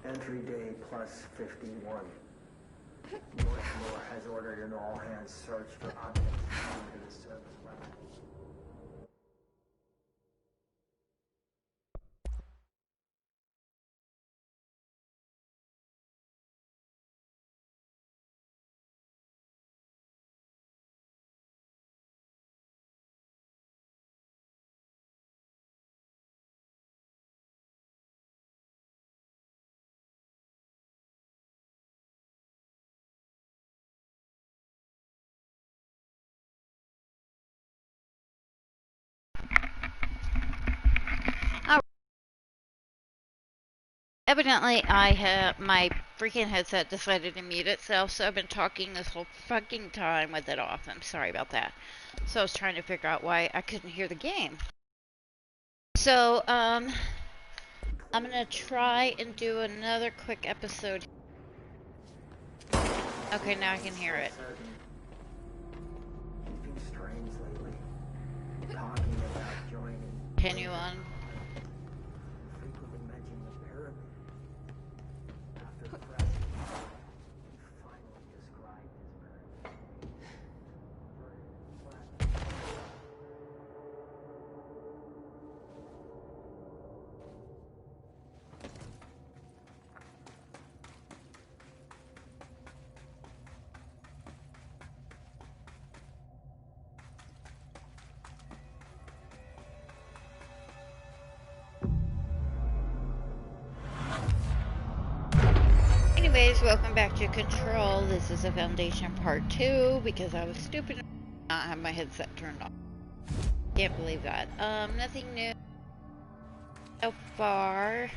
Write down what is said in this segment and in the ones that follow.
Entry day plus 51. Northmore has ordered an all-hands search for objects under the service weapon. Evidently, my freaking headset decided to mute itself, so I've been talking this whole fucking time with it off. I'm sorry about that. So I was trying to figure out why I couldn't hear the game. So, I'm gonna try and do another quick episode. Okay, now I can hear it. He's been strange lately. Talking about joining. Continue on. Frequently mentioning the pyramid. After the press, he finally described his pyramid. Anyways, welcome back to Control. This is a Foundation Part 2 because I was stupid enough to not have my headset turned off. Can't believe that. Nothing new so far.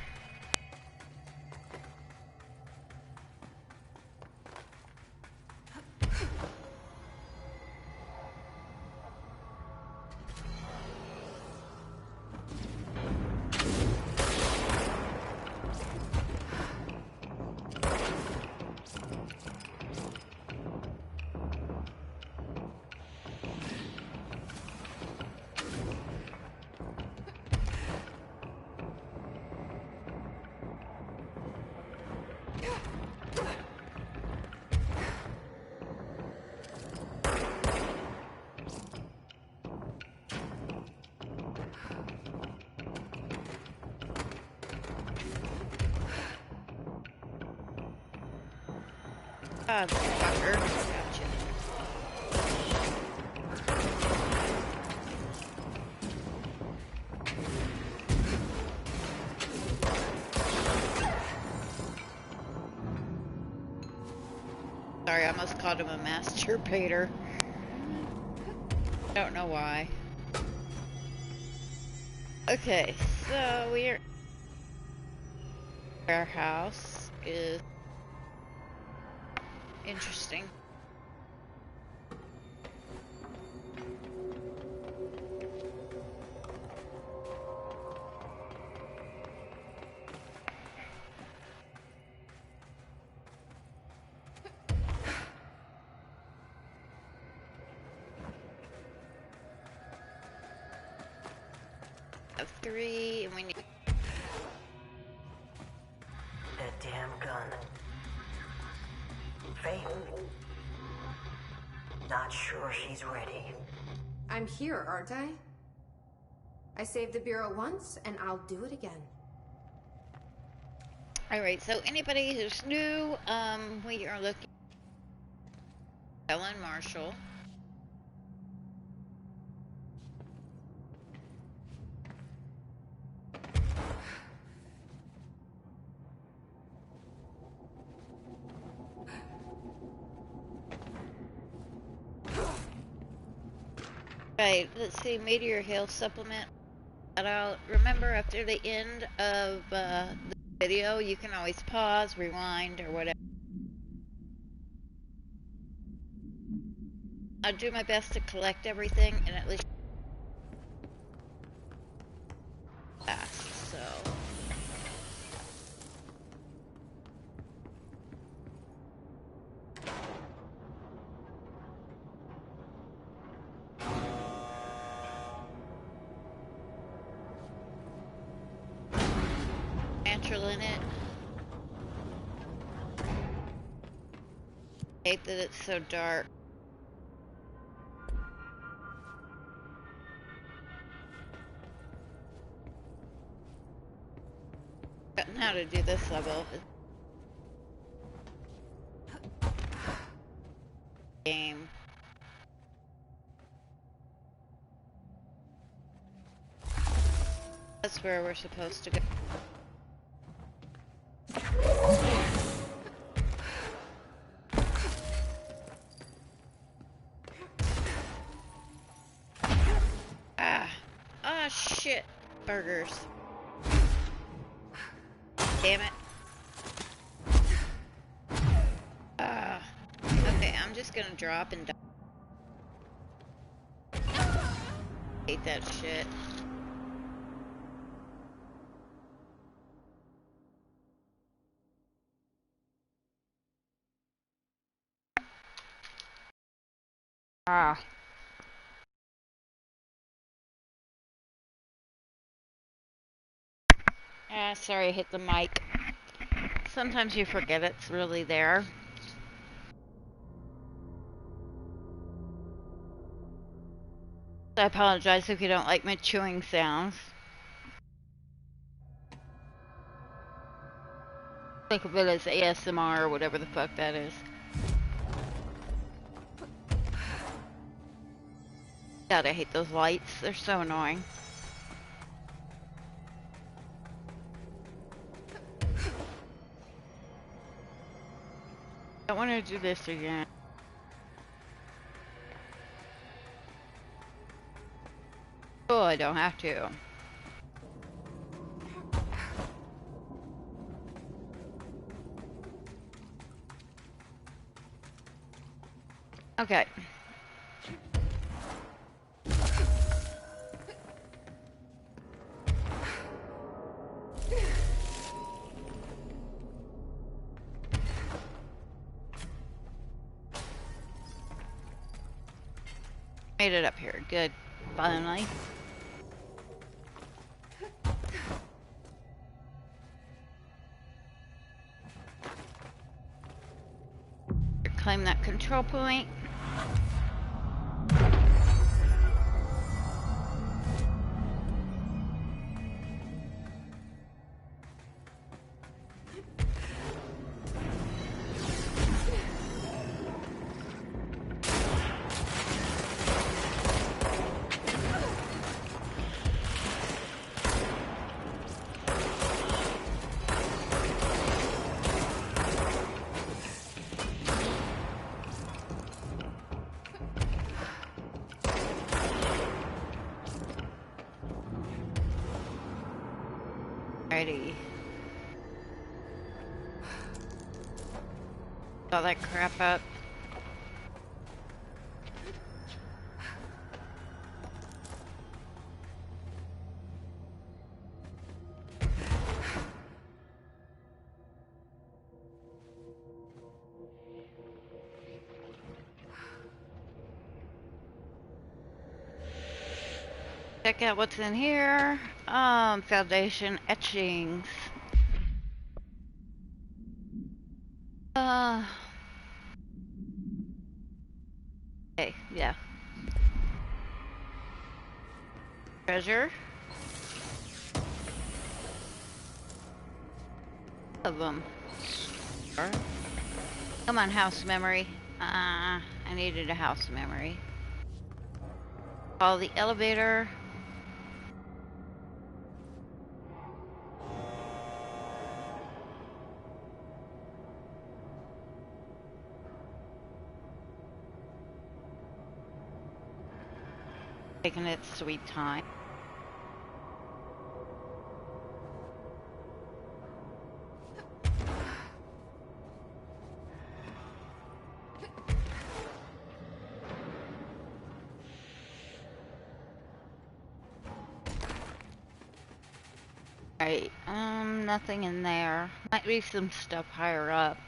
Ah, fucker. Gotcha. Sorry, I almost called him a masturbator. Don't know why. Okay, so we're... Our house is... interesting. Of 3, and we need... That damn gun. Faith. Not sure she's ready. I'm here, aren't I? I saved the Bureau once, and I'll do it again. Alright, so anybody who's new, we are looking at Ellen Marshall. Right, let's see, Meteor Hill supplement that out. Remember, after the end of the video, you can always pause, rewind, or whatever. I'll do my best to collect everything and at least fast, so. Natural in it. I hate that it's so dark. Forgotten how to do this level. Game. That's where we're supposed to go. Ah, shit. Burgers. Damn it. Okay, I'm just gonna drop and die. Hate that shit. Ah. Ah, sorry, I hit the mic. Sometimes you forget it's really there. I apologize if you don't like my chewing sounds. Think of it as ASMR or whatever the fuck that is. God, I hate those lights. They're so annoying. I don't want to do this again. Oh, I don't have to. Okay. Made it up here. Good. Finally. Claim that control point. Alrighty. All that crap up. Check out what's in here. Foundation etchings. Okay, yeah. Treasure. Of them. Come on, house memory. I needed a house memory. Follow the elevator. Taking its sweet time. Right, nothing in there. Might be some stuff higher up.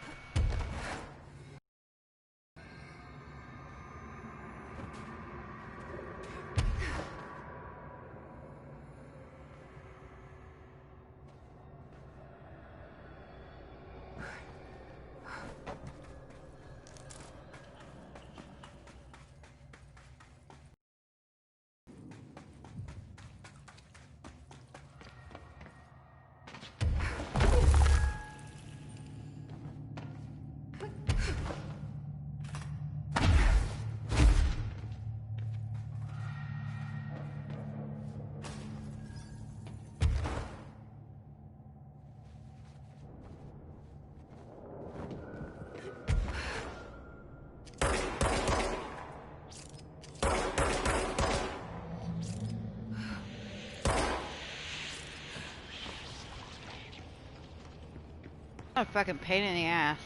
What a fucking pain in the ass.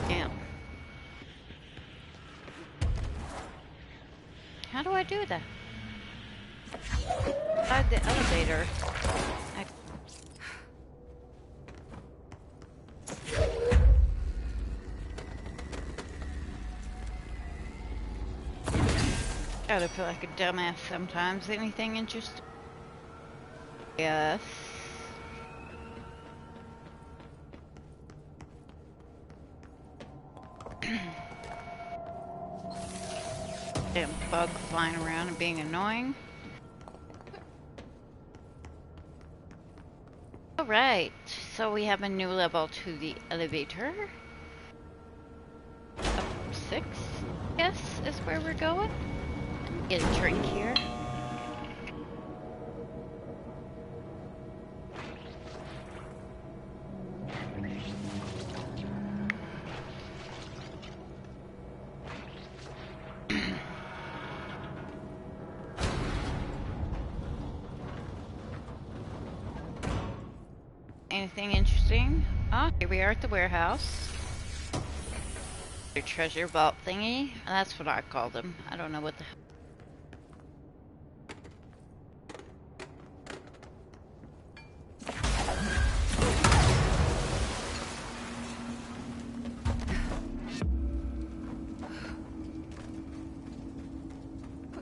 Damn. How do I do that? Inside the elevator. I feel like a dumbass sometimes. Anything interesting? Yes. Damn bug flying around and being annoying. Alright, so we have a new level to the elevator. Up 6, yes, is where we're going. Get a drink here. Anything interesting? Oh, here we are at the warehouse. Your treasure vault thingy. That's what I call them. I don't know what the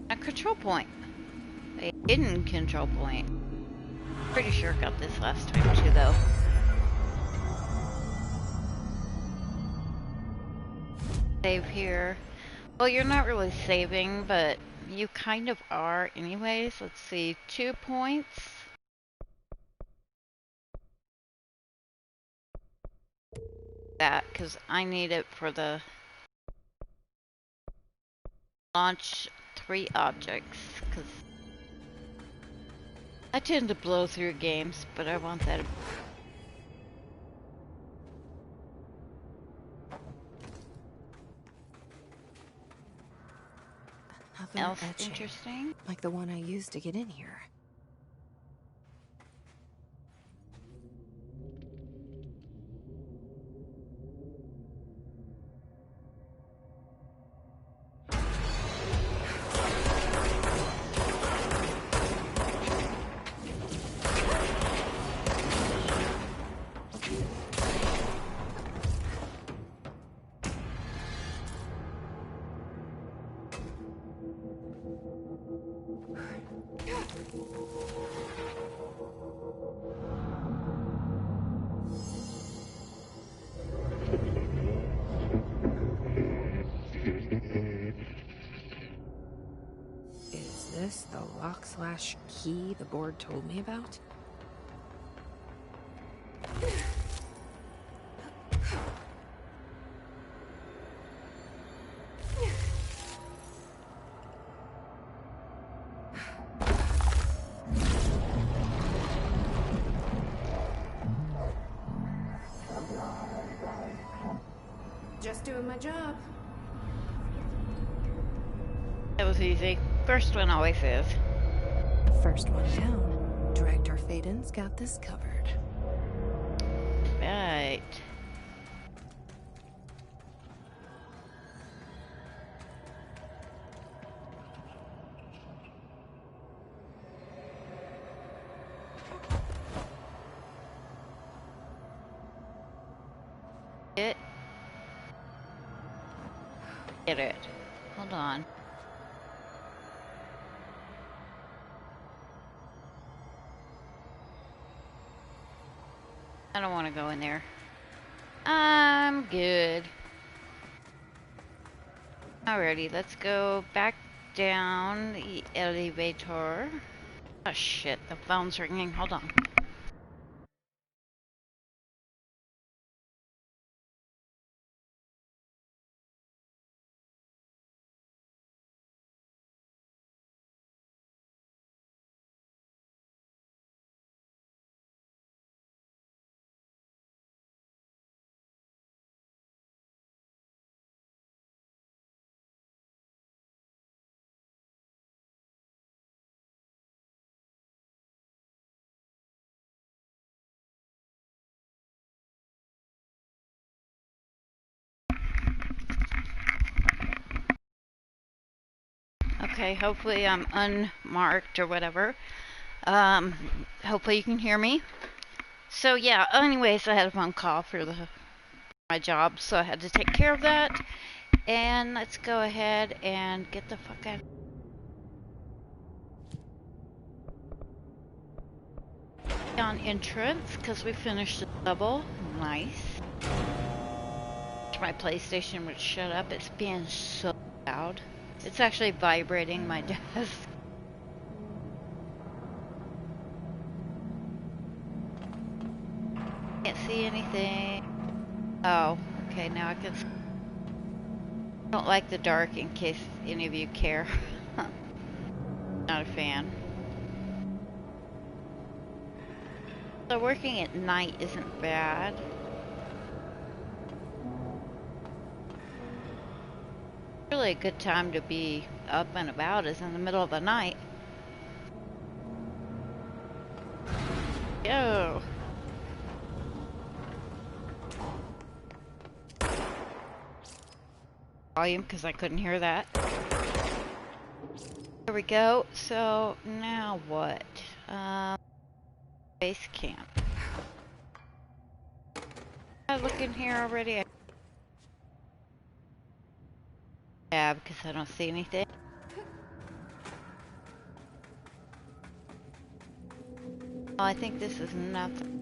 a control point. A hidden control point. Pretty sure I got this last time too, though. Save here. Well, you're not really saving, but you kind of are anyways. Let's see, 2 points. That, because I need it for the launch 3 objects, because I tend to blow through games, but I want that. Nothing Else etching, interesting? like the one I used to get in here. Is this the lock/key the board told me about? Just doing my job. That was easy. First one always is. First one down. Director Faden's got this covered. Right. Get it. Hold on. I don't want to go in there. I'm good. Alrighty, let's go back down the elevator. Oh shit, the phone's ringing. Hold on. Okay, hopefully I'm unmarked or whatever. Hopefully you can hear me. So yeah, anyways, I had a phone call for my job, so I had to take care of that. And let's go ahead and get the fuck out. On entrance, because we finished the double. Nice. My PlayStation would shut up. It's being so loud. It's actually vibrating my desk. Can't see anything. Oh, okay, now I can see. I don't like the dark, in case any of you care. Not a fan. So working at night isn't bad. Really a good time to be up and about is in the middle of the night. Yo. Volume, because I couldn't hear that. There we go. So now what? Base camp. I look in here already. Yeah, because I don't see anything. Oh, I think this is nothing.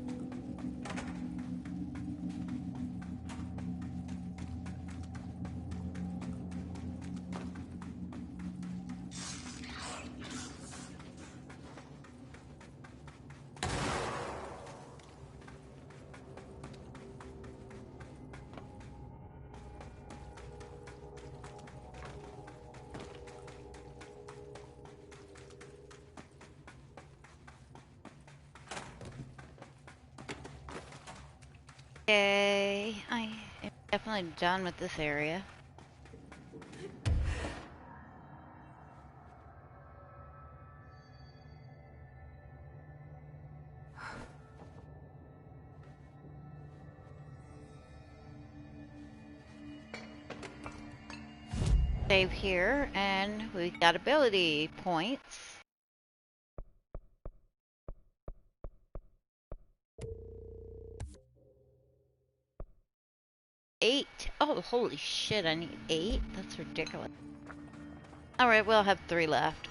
Okay, I am definitely done with this area. Save here, and we got ability points. Eight. Oh, holy shit, I need 8? That's ridiculous. Alright, we'll have 3 left.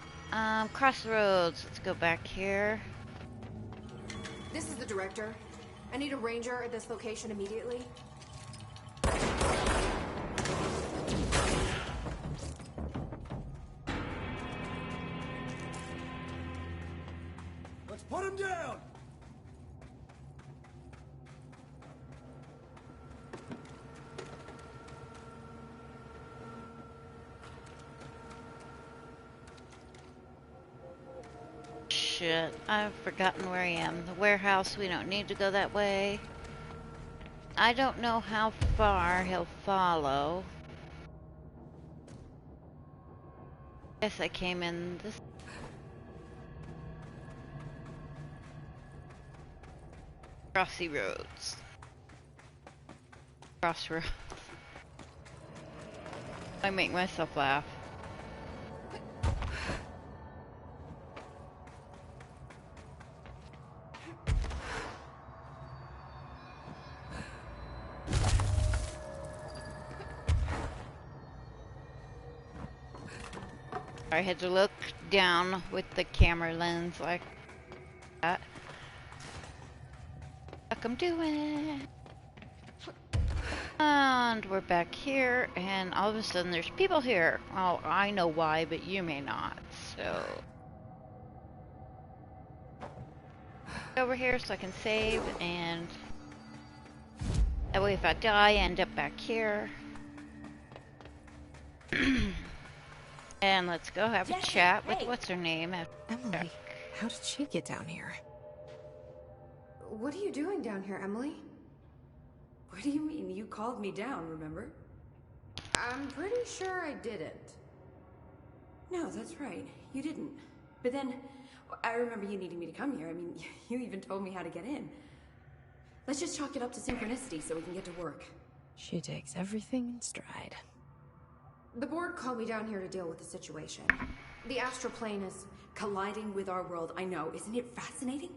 Crossroads. Let's go back here. This is the director. I need a ranger at this location immediately. Let's put him down! Shit, I've forgotten where I am. The warehouse, we don't need to go that way. I don't know how far he'll follow. Guess I came in this. Crossy roads. Crossroads. I make myself laugh. I had to look down with the camera lens like that. Fuck, I'm doing. And we're back here, and all of a sudden there's people here. Well, I know why, but you may not. So over here so I can save, and that way if I die, I end up back here. And let's go have a chat with what's her name. Emily, how did she get down here? What are you doing down here, Emily? What do you mean? You called me down, remember? I'm pretty sure I didn't. No, that's right. You didn't. But then, I remember you needing me to come here. I mean, you even told me how to get in. Let's just chalk it up to synchronicity so we can get to work. She takes everything in stride. The board called me down here to deal with the situation. The astral plane is... colliding with our world. I know. Isn't it fascinating?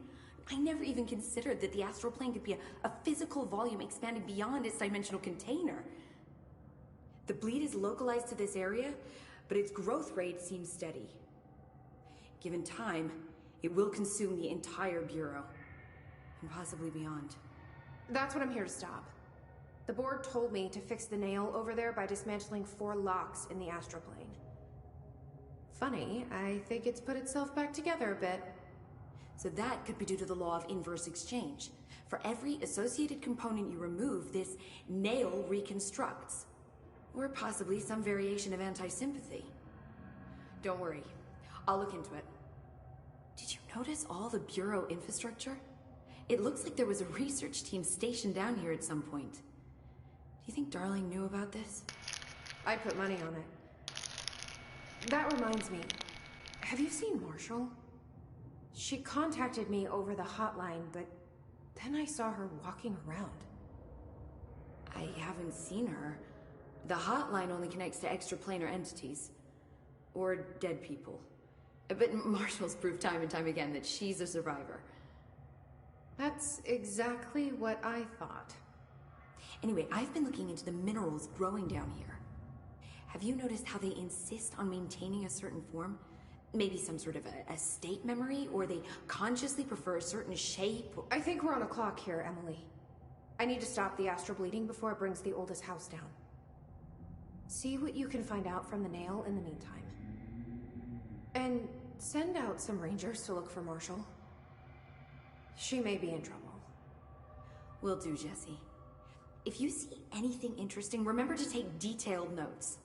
I never even considered that the astral plane could be a physical volume expanding beyond its dimensional container. The bleed is localized to this area, but its growth rate seems steady. Given time, it will consume the entire Bureau, and possibly beyond. That's what I'm here to stop. The board told me to fix the nail over there by dismantling 4 locks in the astral plane. Funny, I think it's put itself back together a bit. So that could be due to the law of inverse exchange. For every associated component you remove, this nail reconstructs. Or possibly some variation of anti-sympathy. Don't worry, I'll look into it. Did you notice all the Bureau infrastructure? It looks like there was a research team stationed down here at some point. Do you think Darling knew about this? I'd put money on it. That reminds me, have you seen Marshall? She contacted me over the hotline, but then I saw her walking around. I haven't seen her. The hotline only connects to extraplanar entities. Or dead people. But Marshall's proved time and time again that she's a survivor. That's exactly what I thought. Anyway, I've been looking into the minerals growing down here. Have you noticed how they insist on maintaining a certain form? Maybe some sort of a state memory, or they consciously prefer a certain shape? I think we're on a clock here, Emily. I need to stop the astral bleeding before it brings the oldest house down. See what you can find out from the nail in the meantime. And send out some rangers to look for Marshall. She may be in trouble. Will do, Jesse. If you see anything interesting, remember to take detailed notes.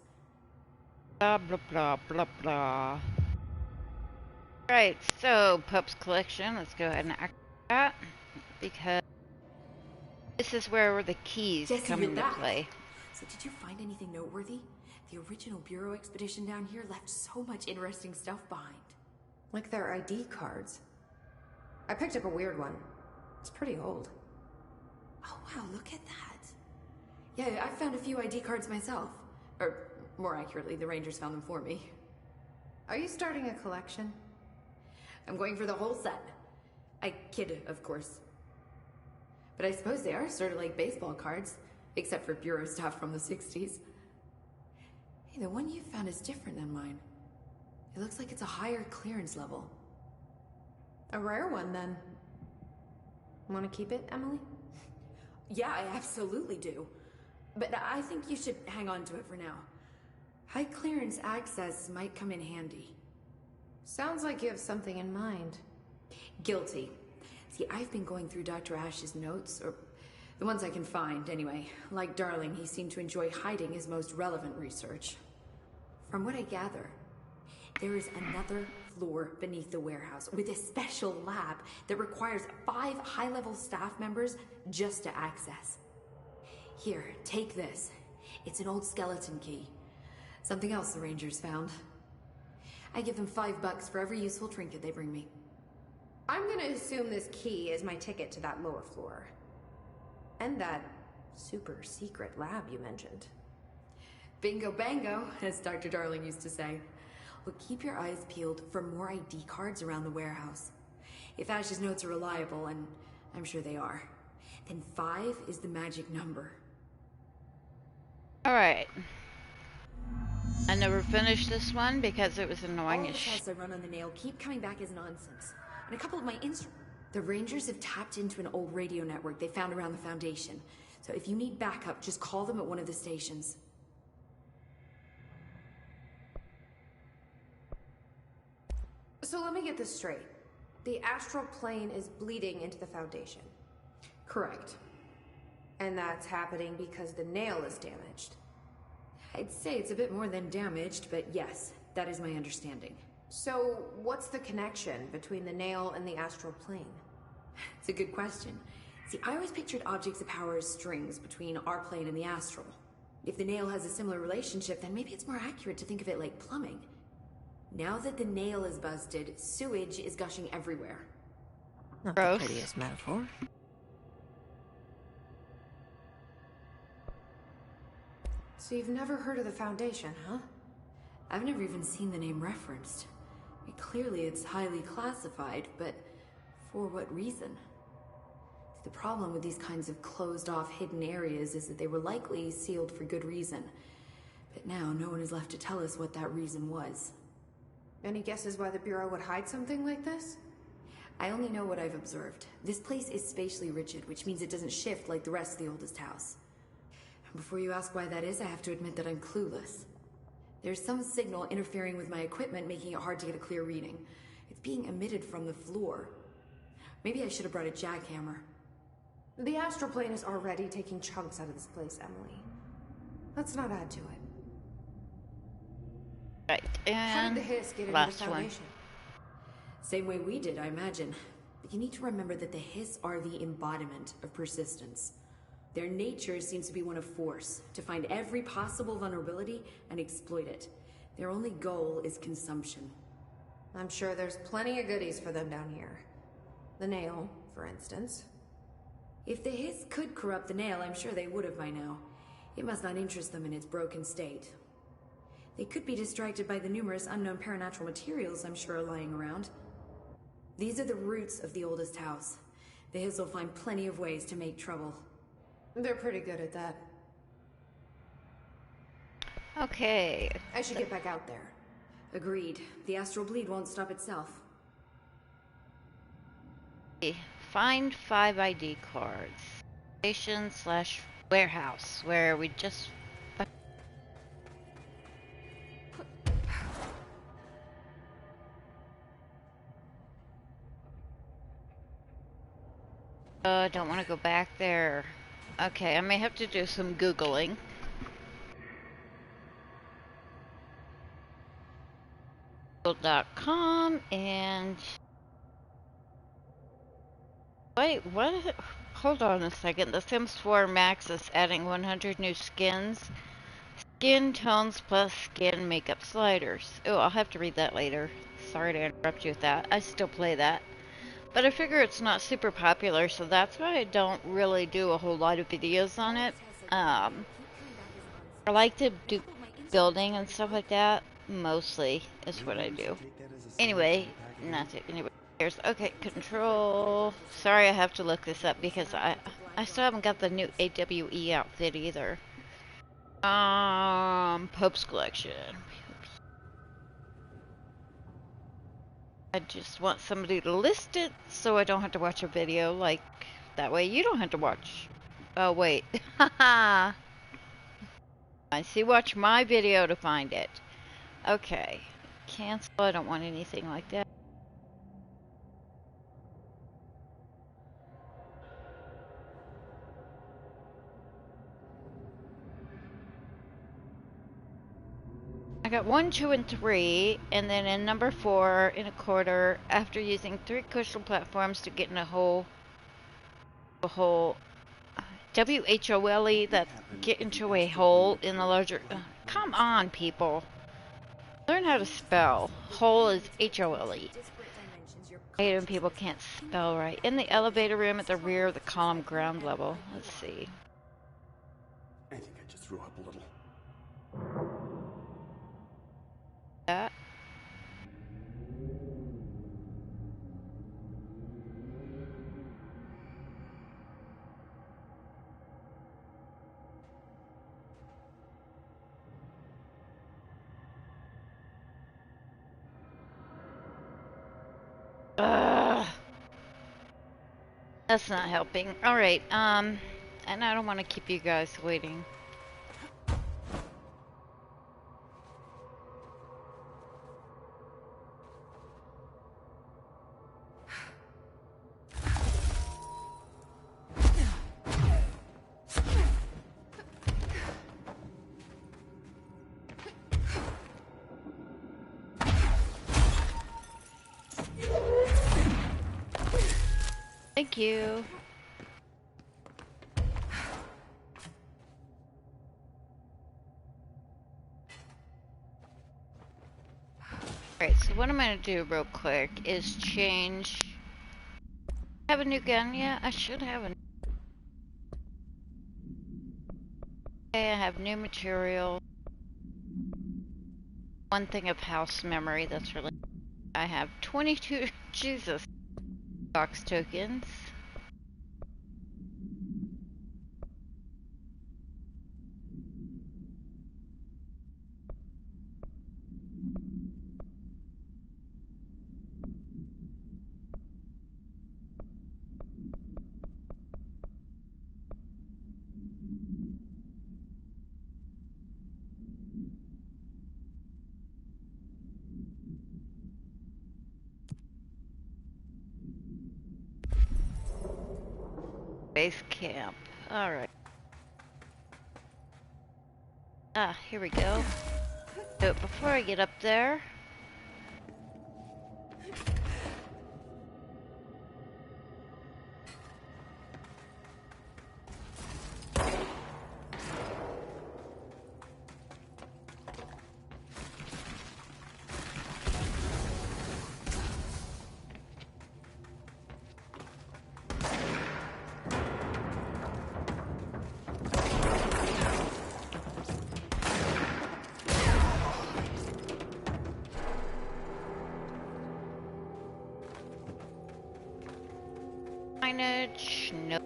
Blah, blah, blah, blah, blah. Right, so Pups Collection, let's go ahead and act that, because this is where the keys Jesse, come you're into back. play. So did you find anything noteworthy? The original Bureau expedition down here left so much interesting stuff behind. Like their ID cards. I picked up a weird one. It's pretty old. Oh wow, look at that. Yeah, I found a few ID cards myself. Or, more accurately, the Rangers found them for me. Are you starting a collection? I'm going for the whole set. I kid, of course. But I suppose they are sort of like baseball cards, except for Bureau stuff from the 60s. Hey, the one you found is different than mine. It looks like it's a higher clearance level. A rare one, then. Want to keep it, Emily? Yeah, I absolutely do. But I think you should hang on to it for now. High clearance access might come in handy. Sounds like you have something in mind. Guilty. See, I've been going through Dr. Ash's notes, or the ones I can find, anyway. Like Darling, he seemed to enjoy hiding his most relevant research. From what I gather, there is another floor beneath the warehouse with a special lab that requires 5 high-level staff members just to access. Here, take this. It's an old skeleton key. Something else the Rangers found. I give them $5 for every useful trinket they bring me. I'm gonna assume this key is my ticket to that lower floor. And that super secret lab you mentioned. Bingo bango, as Dr. Darling used to say. Look, keep your eyes peeled for more ID cards around the warehouse. If Ash's notes are reliable, and I'm sure they are, then 5 is the magic number. Alright. I never finished this one because it was annoying All as the tests I run on the nail keep coming back as nonsense. And a couple of my instruments. The Rangers have tapped into an old radio network they found around the Foundation. So if you need backup, just call them at one of the stations. So let me get this straight. The astral plane is bleeding into the Foundation. Correct. And that's happening because the nail is damaged. I'd say it's a bit more than damaged, but yes, that is my understanding. So what's the connection between the nail and the astral plane? It's a good question. See, I always pictured objects of power as strings between our plane and the astral. If the nail has a similar relationship, then maybe it's more accurate to think of it like plumbing. Now that the nail is busted, sewage is gushing everywhere. Not Gross. the prettiest metaphor. So you've never heard of the Foundation, huh? I've never even seen the name referenced. Clearly it's highly classified, but for what reason? The problem with these kinds of closed-off hidden areas is that they were likely sealed for good reason. But now no one is left to tell us what that reason was. Any guesses why the Bureau would hide something like this? I only know what I've observed. This place is spatially rigid, which means it doesn't shift like the rest of the oldest house. Before you ask why that is, I have to admit that I'm clueless. There's some signal interfering with my equipment, making it hard to get a clear reading. It's being emitted from the floor. Maybe I should have brought a jackhammer. The astral plane is already taking chunks out of this place, Emily. Let's not add to it. Right, How and did the hiss get into the last one. Foundation? Same way we did, I imagine. But you need to remember that the Hiss are the embodiment of persistence. Their nature seems to be one of force, to find every possible vulnerability and exploit it. Their only goal is consumption. I'm sure there's plenty of goodies for them down here. The nail, for instance. If the Hiss could corrupt the nail, I'm sure they would have by now. It must not interest them in its broken state. They could be distracted by the numerous unknown paranatural materials I'm sure are lying around. These are the roots of the oldest house. The Hiss will find plenty of ways to make trouble. They're pretty good at that. Okay. I should get back out there. Agreed. The astral bleed won't stop itself. Find 5 ID cards. Station/warehouse, where we just... I don't want to go back there. Okay, I may have to do some Googling. Google.com and... Wait, what is it? Hold on a second. The Sims 4 Max is adding 100 new skins. Skin tones plus skin makeup sliders. Oh, I'll have to read that later. Sorry to interrupt you with that. I still play that. But I figure it's not super popular, so that's why I don't really do a whole lot of videos on it. I like to do building and stuff like that. Mostly is what I do. Anyway, nothing. Anyway, here's okay. Control. Sorry, I have to look this up because I still haven't got the new AWE outfit either. Pope's collection. I just want somebody to list it so I don't have to watch a video. Like that way, you don't have to watch. Oh wait, haha. I see. Watch my video to find it. Okay. Cancel. I don't want anything like that. I got 1, 2, and 3, and then in number 4 in a quarter, after using 3 crystal platforms to get in a hole, WHOLE, that get into a hole in the larger, come on people, learn how to spell. Hole is HOLE. I hate when people can't spell right. In the elevator room at the rear of the column ground level. Let's see. I think I just threw up a little. That. That's not helping. Alright, and I don't want to keep you guys waiting. Thank you. Alright, so what I'm going to do real quick is change... Have a new gun? Yeah, I should have a... Okay, I have new material. one thing of house memory that's really... I have 22... Jesus. Box tokens. Base camp. Alright. Ah, here we go. But before I get up there... Signage, no.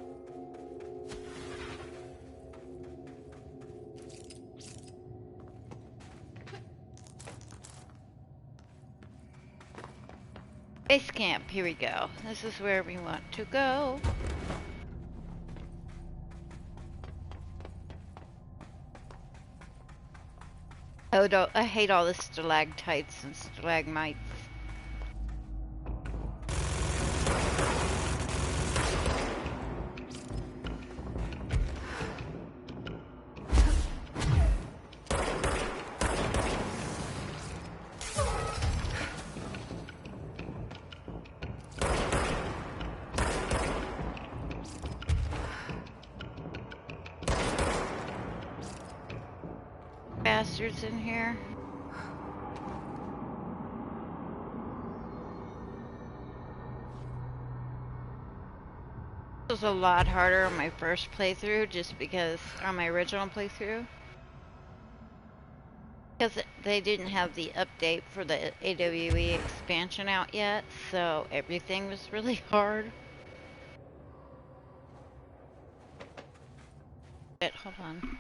Base camp, here we go. This is where we want to go. Oh, I hate all the stalactites and stalagmites. Bastards in here. This was a lot harder on my first playthrough, just because on my original playthrough, because they didn't have the update for the AWE expansion out yet, so everything was really hard. Hold on.